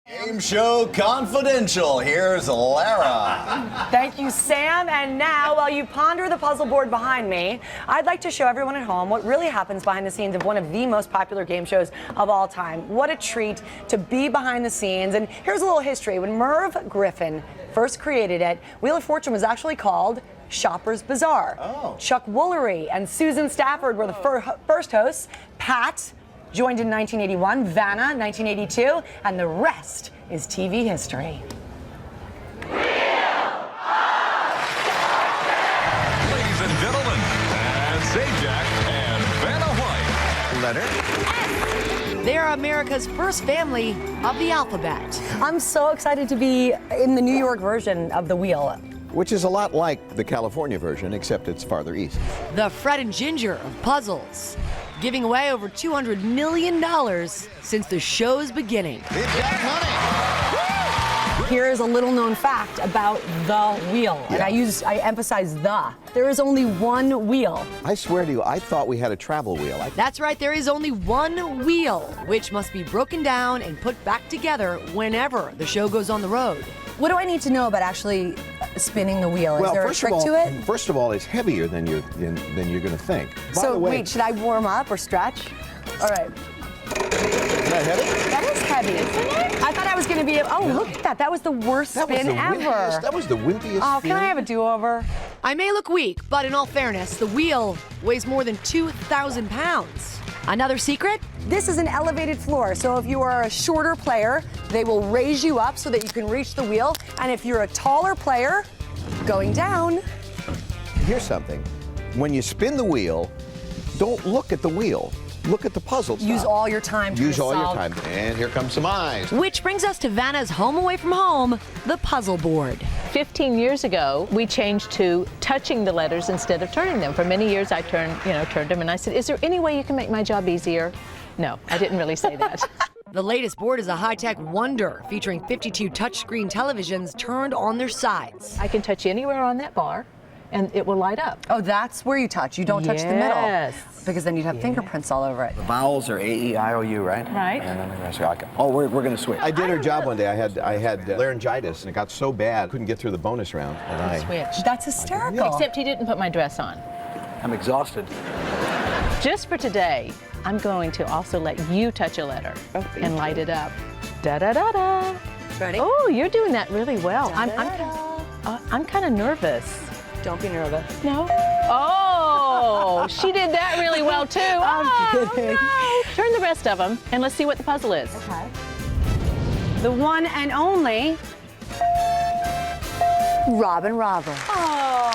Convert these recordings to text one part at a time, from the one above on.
Game Show Confidential. Here's Lara. Thank you, Sam. And now, while you ponder the puzzle board behind me, I'd like to show everyone at home what really happens behind the scenes of one of the most popular game shows of all time. What a treat to be behind the scenes. And here's a little history. When Merv Griffin first created it, Wheel of Fortune was actually called Shopper's Bazaar. Oh. Chuck Woolery and Susan Stafford were the first hosts. Pat joined in 1981, Vanna 1982, and the rest is TV history. Ladies and gentlemen, and Sajak and Vanna White. Letter? They are America's first family of the alphabet. I'm so excited to be in the New York version of the Wheel. Which is a lot like the California version, except it's farther east. The Fred and Ginger of puzzles, giving away over $200 million since the show's beginning. We've got money. Here is a little known fact about the wheel. And I emphasize the. There is only one wheel. I swear to you, I thought we had a travel wheel. That's right, there is only one wheel, which must be broken down and put back together whenever the show goes on the road. What do I need to know about actually spinning the wheel? Is there a trick to it? First of all, it's heavier than you're going to think. By So the way, wait, should I warm up or stretch? All right. Isn't that heavy? That is heavy, isn't it? I thought I was going to be. Oh, look at that! That was the worst spin ever. That was the wimpiest. Oh, can I have a do-over? I may look weak, but in all fairness, the wheel weighs more than 2,000 pounds. Another secret? This is an elevated floor, so if you are a shorter player, they will raise you up so that you can reach the wheel. And if you're a taller player, going down. Here's something. When you spin the wheel, don't look at the wheel. Look at the puzzle. Use all your time to Use all your solve. time. And here comes some eyes. Which brings us to Vanna's home away from home, the puzzle board. 15 years ago, we changed to touching the letters instead of turning them. For many years, I turned them, and I said, "Is there any way you can make my job easier?" No, I didn't really say that. The latest board is a high-tech wonder featuring 52 touchscreen televisions turned on their sides. I can touch anywhere on that bar, and it will light up. Oh, that's where you touch. You don't touch the middle. Yes. Because then you'd have fingerprints all over it. The vowels are A-E-I-O-U, right? Right. And then the rest are, oh, we're going to switch. I did her job one day. I had laryngitis, and it got so bad, couldn't get through the bonus round. And I Switch. That's hysterical. Except he didn't put my dress on. I'm exhausted. Just for today, I'm going to also let you touch a letter and light it up. Da-da-da-da. Ready? Oh, you're doing that really well. I'm kind of nervous. Don't be nervous. No? Oh, she did that really well too. I'm kidding. No. Turn the rest of them and let's see what the puzzle is. Okay. The one and only Robin Robber. Oh.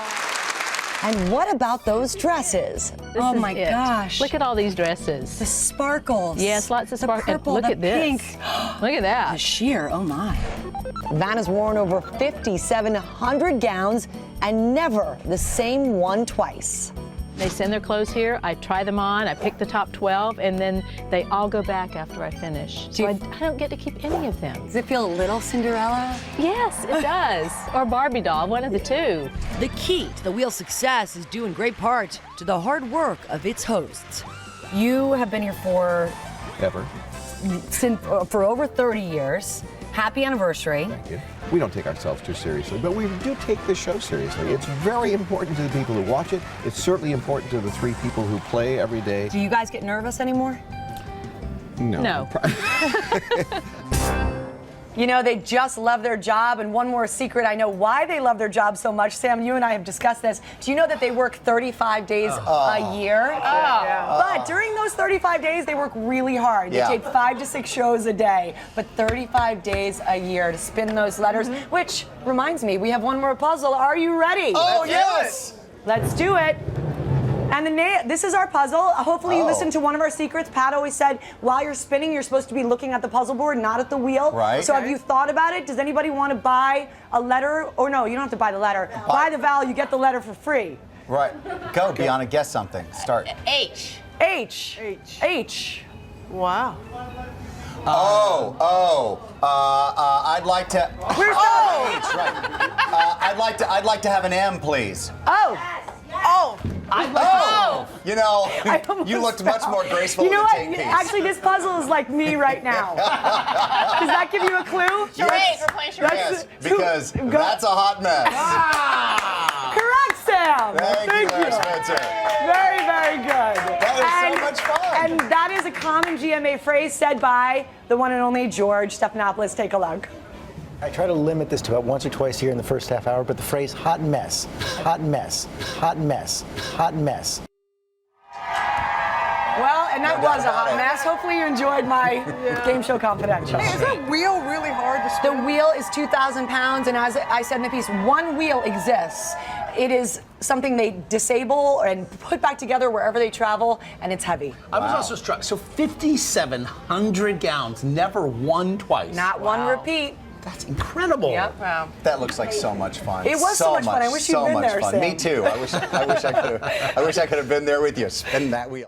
And what about those dresses? This Oh is my it. gosh. Look at all these dresses. the sparkles. Yes, lots of the sparkles. purple, Look the at this. pink. Look at The that. sheer, oh my. Vanna's worn over 5,700 gowns and never the same one twice. They send their clothes here, I try them on, I pick the top 12, and then they all go back after I finish. So I don't get to keep any of them. Does it feel a little Cinderella? Yes, it does. Or Barbie doll, one of the two. The key to the wheel's success is due in great part to the hard work of its hosts. You have been here for over 30 years. Happy anniversary. Thank you. We don't take ourselves too seriously, but we do take this show seriously. It's very important to the people who watch it. It's certainly important to the 3 people who play every day. Do you guys get nervous anymore? No. You know, they just love their job, and one more secret, I know why they love their job so much. Sam, you and I have discussed this. Do you know that they work 35 days a year? But during those 35 days, they work really hard. They tape 5 to 6 shows a day, but 35 days a year to spin those letters, which reminds me, we have one more puzzle. Are you ready? Oh, yes! Let's do it. And this is our puzzle. Hopefully you listened to one of our secrets. Pat always said, while you're spinning, you're supposed to be looking at the puzzle board, not at the wheel. Right. So have you thought about it? Does anybody want to buy a letter? Or no, you don't have to buy the letter. Buy the vowel, you get the letter for free. Right. Go, Bianca, guess something. Start. H. H. H. Wow. I'd like to. Where's H, right. I'd like to have an M, please. Oh. You know, I almost you looked much more graceful You know in what? the tank piece. Actually, this puzzle is like me right now. Does that give you a clue? Yes. We're playing charades. Yes, because that's a hot mess. Correct, Sam. Thank you, Larry Spencer. Very, very good. That is so much fun. And that is a common GMA phrase said by the one and only George Stephanopoulos. Take a look. I try to limit this to about once or twice here in the first half hour, but the phrase hot mess, hot mess, hot mess, hot mess. Well, and that was a hot mess. Hopefully you enjoyed my Game Show Confidential. Hey, is that wheel really hard to spin? The wheel is 2,000 pounds, and as I said in the piece, one wheel exists. It is something they disable and put back together wherever they travel, and it's heavy. I was also struck. So 5,700 gallons, never won twice. Not one repeat. That's incredible. Yep. Wow. That looks like so much fun. It was so much fun. I wish you'd so been much there, fun. Sam. Me too. I wish I could have been there with you. Spin that wheel.